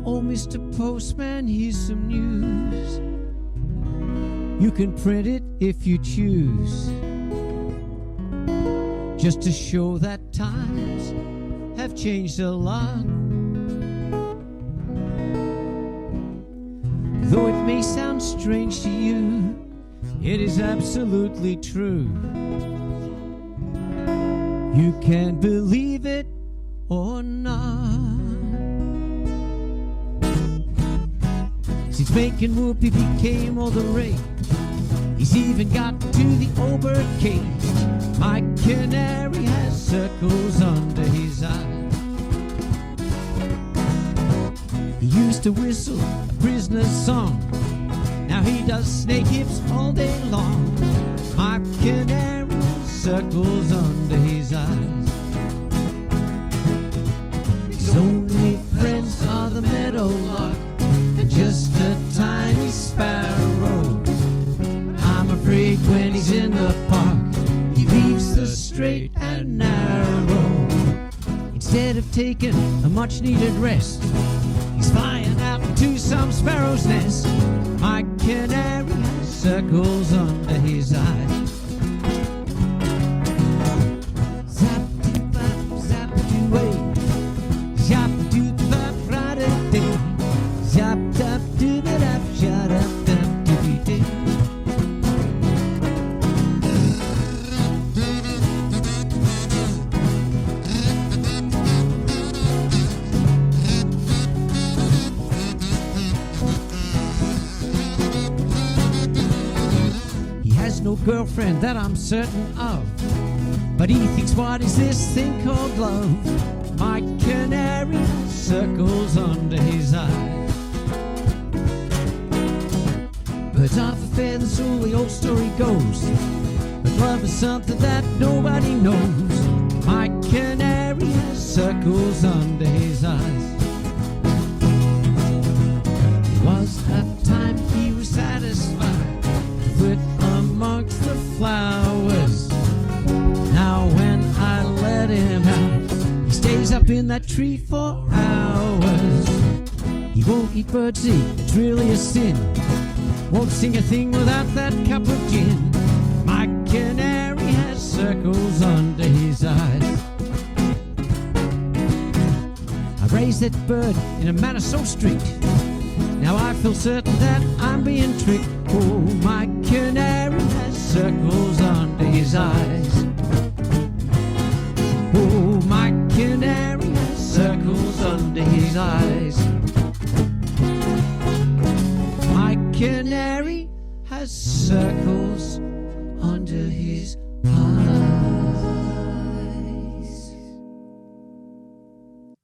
Oh, Mr. Postman, here's some news. You can print it if you choose, just to show that times have changed a lot. Though it may sound strange to you, it is absolutely true. You can believe it or not. Since making whoopee became all the rage, he's even got to the old bird cage. My canary has circles under his eyes. He used to whistle a prisoner's song, now he does snake hips all day long. My canary has circles under his eyes. His only friends are the meadowlark and just a tiny sparrow. I'm afraid when he's in the park, he leaves the straight and narrow. Instead of taking a much needed rest, he's flying out to some sparrow's nest. My canary has circles under his eyes. Zap-dee-bap, zap-dee-way, zap-doo-bap, ra-da-day, zap-dap-doo-da-dap, sha-dap-dap-doo-dee-day. No girlfriend that I'm certain of, but he thinks, what is this thing called love? My canary has circles under his eyes. Birds of a feather, so the old story goes, but love is something that nobody knows. My canary has circles under his eyes. There was a time he was satisfied with amongst the flowers. Now when I let him out, he stays up in that tree for hours. He won't eat birdseed, it's really a sin. Won't sing a thing without that cup of gin. My canary has circles under his eyes. I raised that bird in a manner so strict, now I feel certain that I'm being tricked. Oh, my canary has circles under his eyes. Oh, my canary has circles under his eyes. My canary has circles